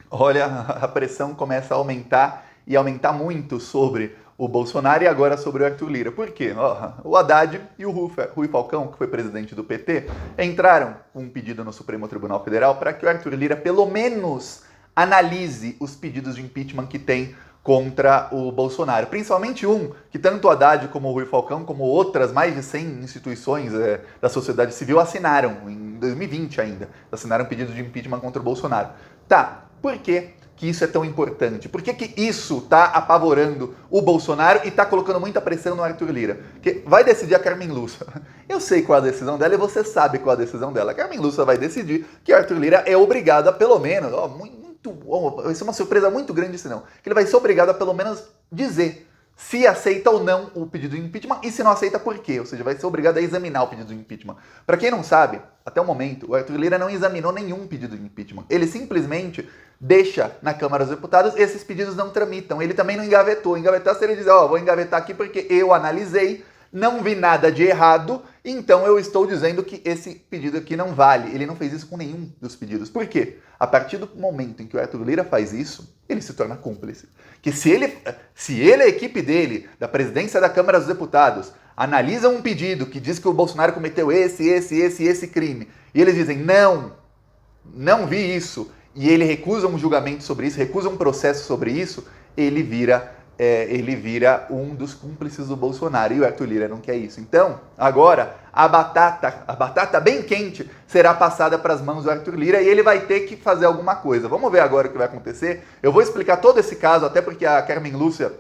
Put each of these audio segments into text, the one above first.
Olha, a pressão começa a aumentar e aumentar muito sobre o Bolsonaro e agora sobre o Arthur Lira. Por quê? O Haddad e o Rui Falcão, que foi presidente do PT, entraram com um pedido no Supremo Tribunal Federal para que o Arthur Lira pelo menos analise os pedidos de impeachment que tem contra o Bolsonaro. Principalmente um que tanto o Haddad como o Rui Falcão, como outras mais de 100 instituições da sociedade civil assinaram, em 2020 ainda, assinaram pedido de impeachment contra o Bolsonaro. Tá, por que isso é tão importante? Por que isso está apavorando o Bolsonaro e está colocando muita pressão no Arthur Lira? Que vai decidir a Carmen Lúcia. Eu sei qual a decisão dela e você sabe qual a decisão dela. A Carmen Lúcia vai decidir que o Arthur Lira é obrigado a, pelo menos, vai ser uma surpresa muito grande se não, que ele vai ser obrigado a pelo menos dizer se aceita ou não o pedido de impeachment e se não aceita por quê, ou seja, vai ser obrigado a examinar o pedido de impeachment. Para quem não sabe, até o momento, o Arthur Lira não examinou nenhum pedido de impeachment. Ele simplesmente deixa na Câmara dos Deputados, esses pedidos não tramitam. Ele também não engavetou. Engavetar seria dizer, vou engavetar aqui porque eu analisei, não vi nada de errado, então eu estou dizendo que esse pedido aqui não vale. Ele não fez isso com nenhum dos pedidos. Por quê? A partir do momento em que o Arthur Lira faz isso, ele se torna cúmplice. Que se ele e a equipe dele, da presidência da Câmara dos Deputados, analisam um pedido que diz que o Bolsonaro cometeu esse crime, e eles dizem, não vi isso, e ele recusa um julgamento sobre isso, recusa um processo sobre isso, ele vira um dos cúmplices do Bolsonaro. E o Arthur Lira não quer isso. Então, agora, a batata bem quente será passada para as mãos do Arthur Lira e ele vai ter que fazer alguma coisa. Vamos ver agora o que vai acontecer. Eu vou explicar todo esse caso, até porque a Carmen Lúcia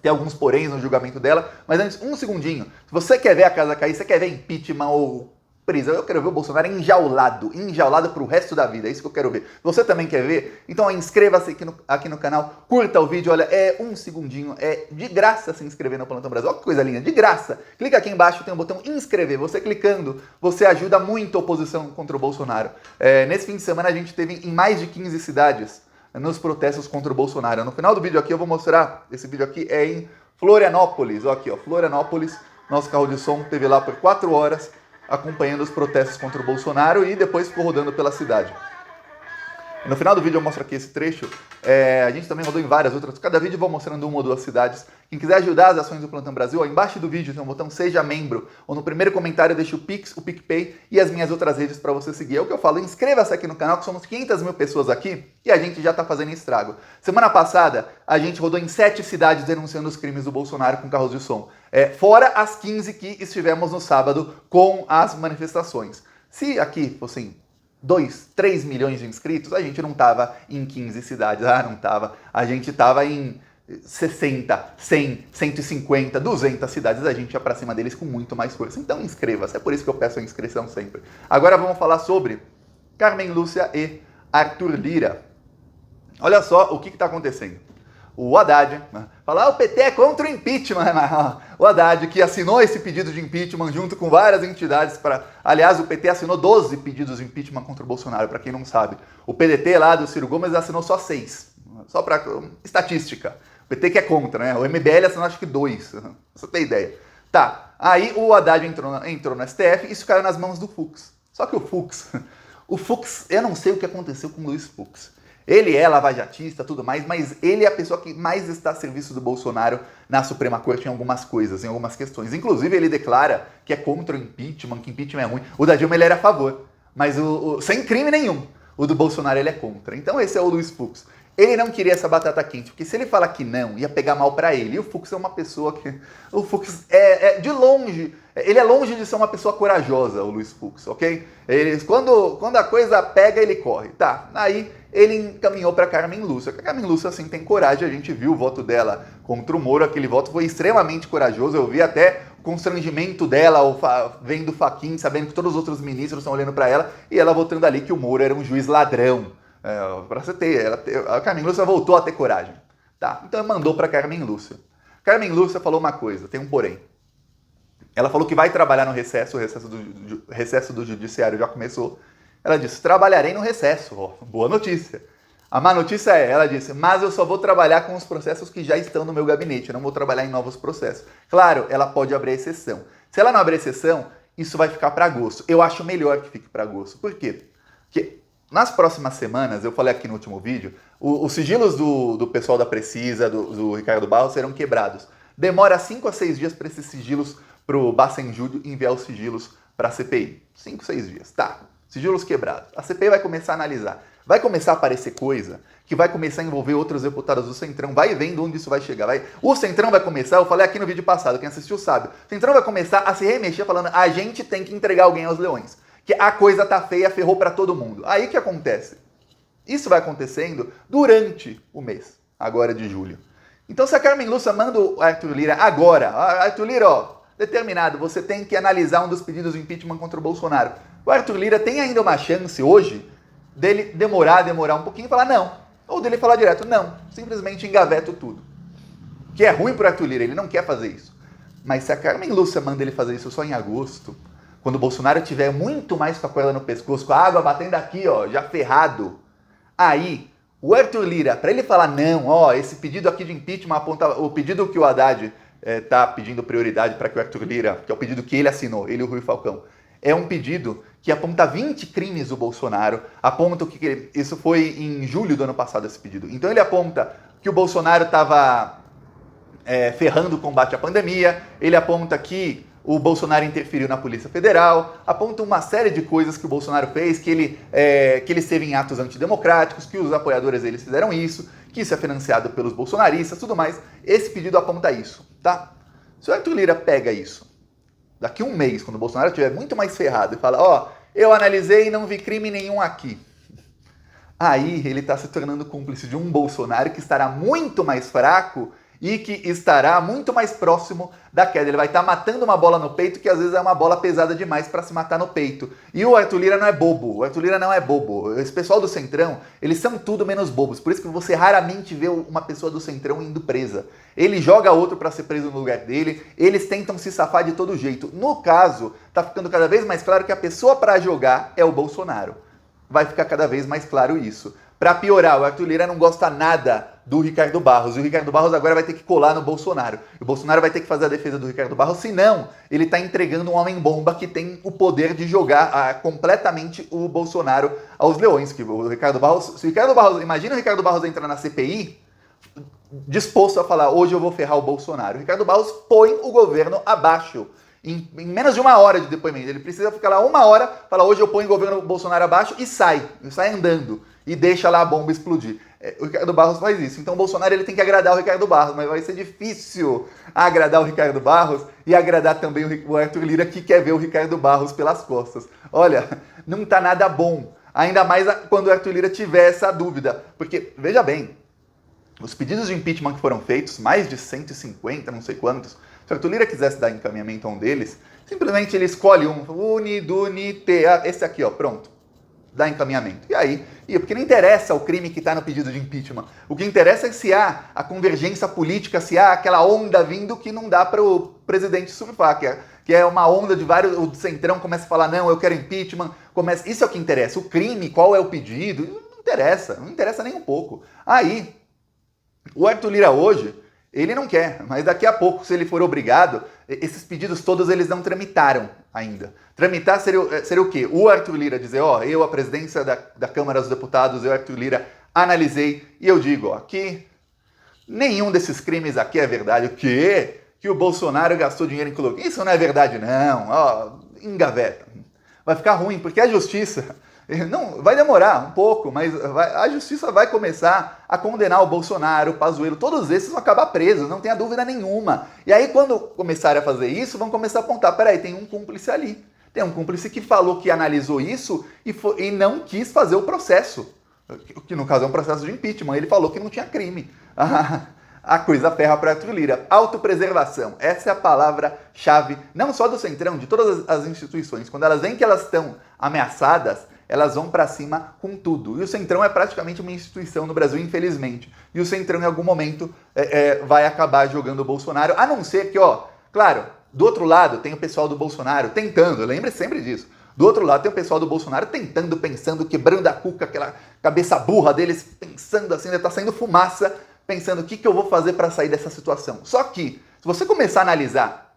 tem alguns poréns no julgamento dela. Mas antes, um segundinho. Se você quer ver a casa cair, você quer ver impeachment ou prisão, eu quero ver o Bolsonaro enjaulado pro resto da vida, é isso que eu quero ver. Você também quer ver? Então inscreva-se aqui no canal, curta o vídeo, olha, é um segundinho, é de graça se inscrever no Plantão Brasil, olha que coisa linda, de graça. Clica aqui embaixo, tem o botão inscrever, você clicando, você ajuda muito a oposição contra o Bolsonaro. Nesse fim de semana a gente teve em mais de 15 cidades nos protestos contra o Bolsonaro. No final do vídeo aqui eu vou mostrar, esse vídeo aqui é em Florianópolis, aqui ó, Florianópolis, nosso carro de som teve lá por 4 horas, acompanhando os protestos contra o Bolsonaro e depois ficou rodando pela cidade. No final do vídeo eu mostro aqui esse trecho, a gente também rodou em várias outras, cada vídeo eu vou mostrando uma ou duas cidades. Quem quiser ajudar as ações do Plantão Brasil, ó, embaixo do vídeo tem um botão Seja Membro, ou no primeiro comentário deixa o Pix, o PicPay e as minhas outras redes para você seguir. É o que eu falo, inscreva-se aqui no canal, que somos 500 mil pessoas aqui e a gente já está fazendo estrago. Semana passada, a gente rodou em 7 cidades denunciando os crimes do Bolsonaro com carros de som. Fora as 15 que estivemos no sábado com as manifestações. Se aqui fossem 2, 3 milhões de inscritos, a gente não estava em 15 cidades, não estava. A gente estava em 60, 100, 150, 200 cidades, a gente ia para cima deles com muito mais força. Então inscreva-se, é por isso que eu peço a inscrição sempre. Agora vamos falar sobre Carmen Lúcia e Arthur Lira. Olha só o que está acontecendo. O Haddad fala, o PT é contra o impeachment. O Haddad, que assinou esse pedido de impeachment junto com várias entidades Aliás, o PT assinou 12 pedidos de impeachment contra o Bolsonaro, para quem não sabe. O PDT lá do Ciro Gomes assinou só 6. Só para estatística. O PT que é contra, né? O MBL assinou acho que 2. Pra você ter ideia. Tá, aí o Haddad entrou no STF e isso caiu nas mãos do Fux. Só que o Fux, eu não sei o que aconteceu com o Luiz Fux. Ele é lavajatista, tudo mais, mas ele é a pessoa que mais está a serviço do Bolsonaro na Suprema Corte em algumas coisas, em algumas questões. Inclusive, ele declara que é contra o impeachment, que impeachment é ruim. O da Dilma ele era a favor, mas sem crime nenhum. O do Bolsonaro ele é contra. Então esse é o Luiz Fux. Ele não queria essa batata quente, porque se ele falar que não, ia pegar mal pra ele. E o Fux é uma pessoa que... O Fux de longe... Ele é longe de ser uma pessoa corajosa, o Luiz Fux, ok? Quando a coisa pega, ele corre. Tá, aí ele encaminhou para Carmen Lúcia. A Carmen Lúcia, assim, tem coragem. A gente viu o voto dela contra o Moro. Aquele voto foi extremamente corajoso. Eu vi até o constrangimento dela, vendo o Fachin, sabendo que todos os outros ministros estão olhando para ela. E ela votando ali que o Moro era um juiz ladrão. Para você ter, a Carmen Lúcia voltou a ter coragem. Tá, então mandou para Carmen Lúcia. Carmen Lúcia falou uma coisa, tem um porém. Ela falou que vai trabalhar no recesso, o recesso do judiciário já começou. Ela disse, trabalharei no recesso. Boa notícia. A má notícia ela disse, mas eu só vou trabalhar com os processos que já estão no meu gabinete, eu não vou trabalhar em novos processos. Claro, ela pode abrir exceção. Se ela não abrir exceção, isso vai ficar para agosto. Eu acho melhor que fique para agosto. Por quê? Porque nas próximas semanas, eu falei aqui no último vídeo, os sigilos do pessoal da Precisa, do Ricardo Barros, serão quebrados. Demora 5 a 6 dias para esses sigilos, para o Bacenjúlio enviar os sigilos para a CPI. 5, 6 dias. Tá, sigilos quebrados. A CPI vai começar a analisar. Vai começar a aparecer coisa que vai começar a envolver outros deputados do Centrão. Vai vendo onde isso vai chegar. O Centrão vai começar, eu falei aqui no vídeo passado, quem assistiu sabe. O Centrão vai começar a se remexer falando, a gente tem que entregar alguém aos leões. Que a coisa tá feia, ferrou para todo mundo. Aí o que acontece? Isso vai acontecendo durante o mês, agora de julho. Então se a Carmen Lúcia manda o Arthur Lira agora, Arthur Lira, ó, determinado, você tem que analisar um dos pedidos de impeachment contra o Bolsonaro. O Arthur Lira tem ainda uma chance hoje dele demorar um pouquinho e falar não. Ou dele falar direto, não. Simplesmente engaveto tudo. Que é ruim pro Arthur Lira, ele não quer fazer isso. Mas se a Carmen Lúcia manda ele fazer isso só em agosto, quando o Bolsonaro tiver muito mais com a corda no pescoço, com a água batendo aqui, ó, já ferrado, aí o Arthur Lira, para ele falar não, ó, esse pedido aqui de impeachment aponta, o pedido que o Haddad tá pedindo prioridade para que o Arthur Lira, que é o pedido que ele assinou, ele e o Rui Falcão, é um pedido que aponta 20 crimes do Bolsonaro, aponta que isso foi em julho do ano passado esse pedido. Então ele aponta que o Bolsonaro estava ferrando o combate à pandemia, ele aponta que o Bolsonaro interferiu na Polícia Federal, aponta uma série de coisas que o Bolsonaro fez, que ele esteve em atos antidemocráticos, que os apoiadores deles fizeram isso, que isso é financiado pelos bolsonaristas, tudo mais. Esse pedido aponta isso, tá? Se o Arthur Lira pega isso, daqui um mês, quando o Bolsonaro estiver muito mais ferrado e fala, ó, eu analisei e não vi crime nenhum aqui. Aí ele está se tornando cúmplice de um Bolsonaro que estará muito mais fraco e que estará muito mais próximo da queda. Ele vai estar matando uma bola no peito que às vezes é uma bola pesada demais para se matar no peito. E o Arthur Lira não é bobo. O Arthur Lira não é bobo. Esse pessoal do Centrão, eles são tudo menos bobos. Por isso que você raramente vê uma pessoa do Centrão indo presa. Ele joga outro para ser preso no lugar dele. Eles tentam se safar de todo jeito. No caso, tá ficando cada vez mais claro que a pessoa para jogar é o Bolsonaro. Vai ficar cada vez mais claro isso. Para piorar, o Arthur Lira não gosta nada do Ricardo Barros. E o Ricardo Barros agora vai ter que colar no Bolsonaro. E o Bolsonaro vai ter que fazer a defesa do Ricardo Barros, senão ele está entregando um homem-bomba que tem o poder de jogar completamente o Bolsonaro aos leões. Que o Ricardo Barros, se o Ricardo Barros, imagina o Ricardo Barros entrar na CPI disposto a falar, hoje eu vou ferrar o Bolsonaro. O Ricardo Barros põe o governo abaixo. Em menos de 1 hora de depoimento. Ele precisa ficar lá 1 hora, falar, hoje eu ponho o governo Bolsonaro abaixo e sai andando. E deixa lá a bomba explodir. O Ricardo Barros faz isso. Então o Bolsonaro ele tem que agradar o Ricardo Barros, mas vai ser difícil agradar o Ricardo Barros e agradar também o Arthur Lira, que quer ver o Ricardo Barros pelas costas. Olha, não tá nada bom. Ainda mais quando o Arthur Lira tiver essa dúvida. Porque, veja bem, os pedidos de impeachment que foram feitos, mais de 150, não sei quantos, se o Arthur Lira quisesse dar encaminhamento a um deles, simplesmente ele escolhe um, esse aqui, ó, pronto. Dá encaminhamento. E aí, porque não interessa o crime que está no pedido de impeachment. O que interessa é se há a convergência política, se há aquela onda vindo que não dá para o presidente surfar, que é uma onda de vários. O Centrão começa a falar, não, eu quero impeachment. Isso é o que interessa. O crime, qual é o pedido, não interessa nem um pouco. Aí, o Arthur Lira hoje, ele não quer, mas daqui a pouco, se ele for obrigado, esses pedidos todos eles não tramitaram ainda. Tramitar seria o quê? O Arthur Lira dizer, ó, eu, a presidência da Câmara dos Deputados, eu, Arthur Lira, analisei e eu digo, ó, que nenhum desses crimes aqui é verdade. O quê? Que o Bolsonaro gastou dinheiro em cloroquina? Isso não é verdade, não. Ó, engaveta. Vai ficar ruim, porque a justiça... Não, vai demorar um pouco, mas a justiça vai começar a condenar o Bolsonaro, o Pazuello, todos esses vão acabar presos, não tenha dúvida nenhuma. E aí, quando começarem a fazer isso, vão começar a apontar, peraí, tem um cúmplice ali. Tem um cúmplice que falou que analisou isso e não quis fazer o processo. Que no caso é um processo de impeachment, ele falou que não tinha crime. A coisa ferra para Arthur Lira. Autopreservação, essa é a palavra-chave, não só do Centrão, de todas as instituições. Quando elas veem que elas estão ameaçadas, elas vão para cima com tudo. E o Centrão é praticamente uma instituição no Brasil, infelizmente. E o Centrão, em algum momento, vai acabar jogando o Bolsonaro, a não ser que, ó, claro, do outro lado tem o pessoal do Bolsonaro tentando, lembre sempre disso. Do outro lado tem o pessoal do Bolsonaro tentando, pensando, quebrando a cuca, aquela cabeça burra deles, pensando assim, tá saindo fumaça, pensando o que eu vou fazer para sair dessa situação. Só que, se você começar a analisar,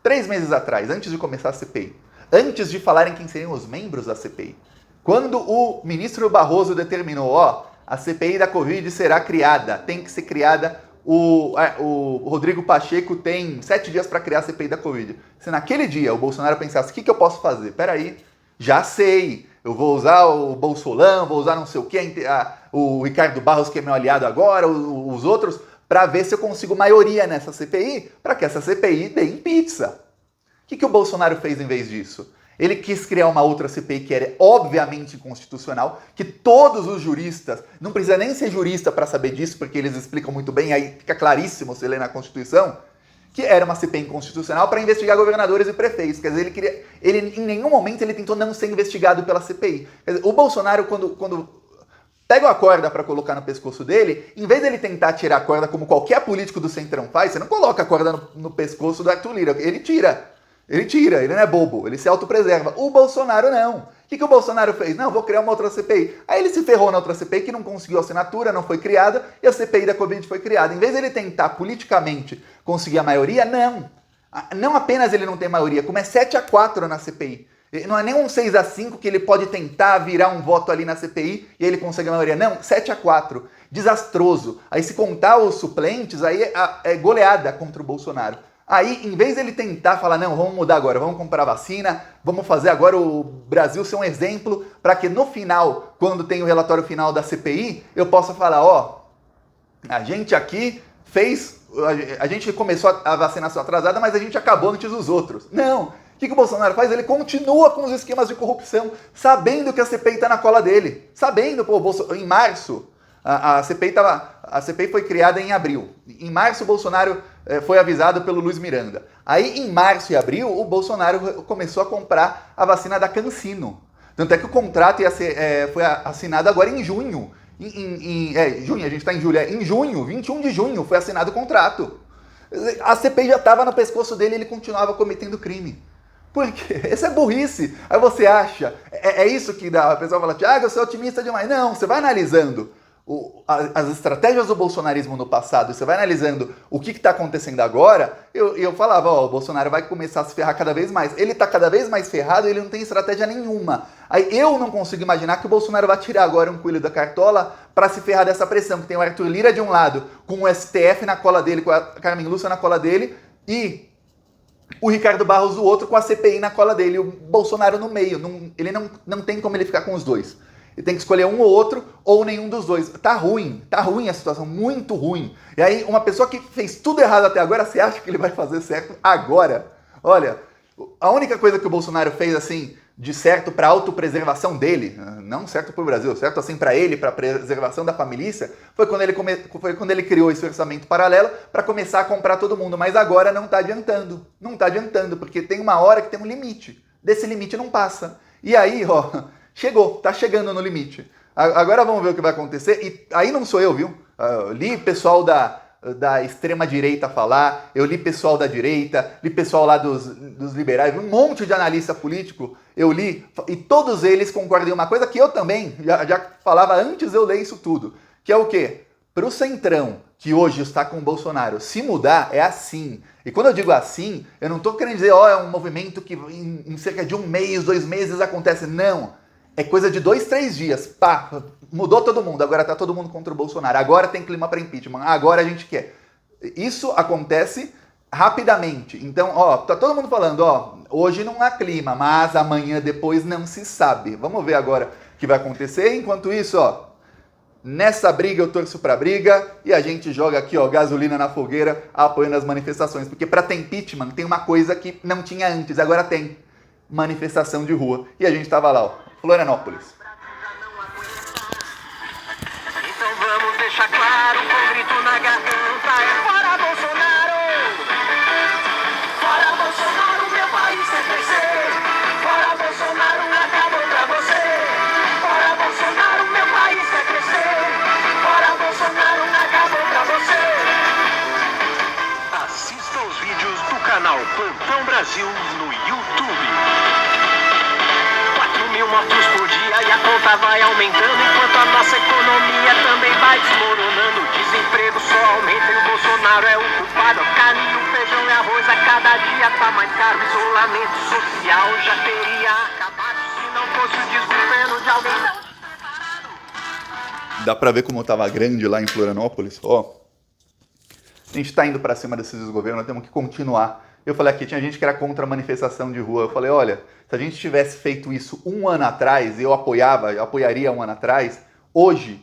3 meses atrás, antes de começar a CPI, antes de falarem quem seriam os membros da CPI, Quando o ministro Barroso determinou, a CPI da Covid será criada, tem que ser criada, o Rodrigo Pacheco tem 7 dias para criar a CPI da Covid. Se naquele dia o Bolsonaro pensasse, o que eu posso fazer? Peraí, já sei, eu vou usar o Bolsolão, vou usar não sei o que, o Ricardo Barros, que é meu aliado agora, os outros, para ver se eu consigo maioria nessa CPI, para que essa CPI dê em pizza. O que o Bolsonaro fez em vez disso? Ele quis criar uma outra CPI que era obviamente inconstitucional, que todos os juristas, não precisa nem ser jurista para saber disso, porque eles explicam muito bem, aí fica claríssimo se ler na Constituição, que era uma CPI inconstitucional para investigar governadores e prefeitos. Quer dizer, ele em nenhum momento ele tentou não ser investigado pela CPI. Quer dizer, o Bolsonaro, quando pega a corda para colocar no pescoço dele, em vez dele tentar tirar a corda como qualquer político do Centrão faz, você não coloca a corda no pescoço do Arthur Lira, ele tira, ele não é bobo, ele se autopreserva. O Bolsonaro não. O que o Bolsonaro fez? Não, vou criar uma outra CPI. Aí ele se ferrou na outra CPI que não conseguiu assinatura, não foi criada, e a CPI da Covid foi criada. Em vez de ele tentar politicamente conseguir a maioria, não. Não apenas ele não tem maioria, como é 7-4 na CPI. Não é nem um 6-5 que ele pode tentar virar um voto ali na CPI e ele consegue a maioria. Não, 7-4. Desastroso. Aí se contar os suplentes, aí é goleada contra o Bolsonaro. Aí, em vez dele tentar falar, não, vamos mudar agora, vamos comprar vacina, vamos fazer agora o Brasil ser um exemplo, para que no final, quando tem o relatório final da CPI, eu possa falar, a gente aqui a gente começou a vacinação atrasada, mas a gente acabou antes dos outros. Não. O que o Bolsonaro faz? Ele continua com os esquemas de corrupção, sabendo que a CPI está na cola dele. Sabendo, em março, a CPI foi criada em abril. Em março, o Bolsonaro foi avisado pelo Luiz Miranda. Aí, em março e abril, o Bolsonaro começou a comprar a vacina da CanSino. Tanto é que o contrato foi assinado agora em junho. Junho, a gente está em julho. Em junho, 21 de junho, foi assinado o contrato. A CPI já estava no pescoço dele e ele continuava cometendo crime. Por quê? Essa é burrice. Aí você acha, é isso que dá. A pessoa fala, Thiago, eu sou otimista demais. Não, você vai analisando as estratégias do bolsonarismo no passado, você vai analisando o que está acontecendo agora, eu falava, o Bolsonaro vai começar a se ferrar cada vez mais. Ele está cada vez mais ferrado e ele não tem estratégia nenhuma. Aí eu não consigo imaginar que o Bolsonaro vai tirar agora um coelho da cartola para se ferrar dessa pressão, que tem o Arthur Lira de um lado, com o STF na cola dele, com a Carmen Lúcia na cola dele, e o Ricardo Barros do outro com a CPI na cola dele, o Bolsonaro no meio. Ele não tem como ele ficar com os dois. Ele tem que escolher um ou outro, ou nenhum dos dois. Tá ruim a situação, muito ruim. E aí, uma pessoa que fez tudo errado até agora, você acha que ele vai fazer certo agora? Olha, a única coisa que o Bolsonaro fez, assim, de certo para autopreservação dele, não certo para o Brasil, certo assim para ele, para a preservação da família, foi quando ele criou esse orçamento paralelo para começar a comprar todo mundo. Mas agora não está adiantando. Não está adiantando, porque tem uma hora que tem um limite. Desse limite não passa. E aí, tá chegando no limite. Agora vamos ver o que vai acontecer. E aí não sou eu, viu? Eu li pessoal da extrema-direita falar, eu li pessoal da direita, li pessoal lá dos liberais, um monte de analista político, eu li, e todos eles concordam em uma coisa que eu também já falava antes de eu ler isso tudo, que é o quê? Para o Centrão, que hoje está com o Bolsonaro, se mudar, é assim. E quando eu digo assim, eu não estou querendo dizer, é um movimento que em cerca de 1 mês, 2 meses acontece. Não. É coisa de 2, 3 dias. Pá, mudou todo mundo. Agora tá todo mundo contra o Bolsonaro. Agora tem clima para impeachment. Agora a gente quer. Isso acontece rapidamente. Então, tá todo mundo falando, hoje não há clima, mas amanhã depois não se sabe. Vamos ver agora o que vai acontecer. Enquanto isso, nessa briga eu torço pra briga e a gente joga aqui, gasolina na fogueira, apoiando as manifestações. Porque para ter impeachment tem uma coisa que não tinha antes, agora tem. Manifestação de rua. E a gente tava lá, Florianópolis. Então vamos deixar claro, com grito na garganta, fora Bolsonaro! Fora Bolsonaro, meu país quer crescer! Fora Bolsonaro, acabou pra você! Fora Bolsonaro, meu país quer crescer! Fora Bolsonaro, acabou pra você! Assista os vídeos do canal Plantão Brasil no YouTube. 4.000 mortos por dia e a conta vai aumentando, enquanto a nossa economia também vai desmoronando. O desemprego só aumenta e o Bolsonaro é o culpado. A carne, o feijão e arroz a cada dia tá mais caro. O isolamento social já teria acabado se não fosse o desgoverno. dependendo de alguém. Dá pra ver como eu tava grande lá em Florianópolis? Ó, a gente tá indo pra cima desses desgovernos, nós temos que continuar. Eu falei aqui, tinha gente que era contra a manifestação de rua. Eu falei, olha, se a gente tivesse feito isso um ano atrás, eu apoiaria um ano atrás, hoje,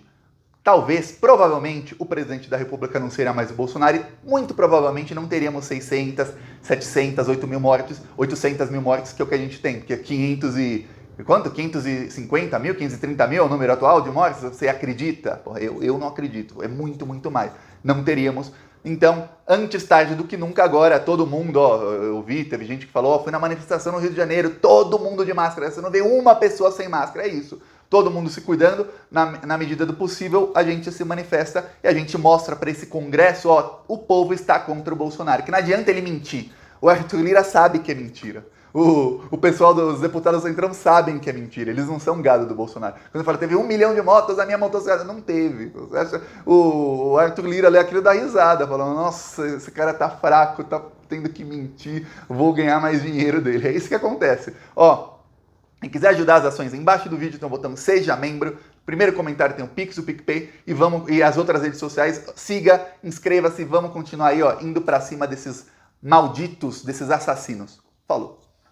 talvez, provavelmente, o presidente da República não seria mais o Bolsonaro e muito provavelmente não teríamos 600, 700, 800 mil mortes, que é o que a gente tem, porque 550 mil, 530 mil é o número atual de mortes? Você acredita? Porra, eu não acredito, é muito, muito mais. Não teríamos. Então, antes tarde do que nunca agora, todo mundo, ó, eu vi, teve gente que falou, ó, fui na manifestação no Rio de Janeiro, todo mundo de máscara, você não vê uma pessoa sem máscara, é isso. Todo mundo se cuidando, na medida do possível, a gente se manifesta e a gente mostra para esse Congresso, ó, o povo está contra o Bolsonaro, que não adianta ele mentir. O Arthur Lira sabe que é mentira. O pessoal dos deputados do Centrão sabem que é mentira, eles não são gado do Bolsonaro. Quando fala, teve 1 milhão de motos, a minha motocicleta não teve. O Arthur Lira ali, aquilo dá risada, falando, nossa, esse cara tá fraco, tá tendo que mentir, vou ganhar mais dinheiro dele. É isso que acontece. Ó, quem quiser ajudar as ações, embaixo do vídeo tem o botão Seja Membro. Primeiro comentário tem o Pix, o PicPay e as outras redes sociais. Siga, inscreva-se, vamos continuar aí, ó, indo pra cima desses malditos, desses assassinos. Falou!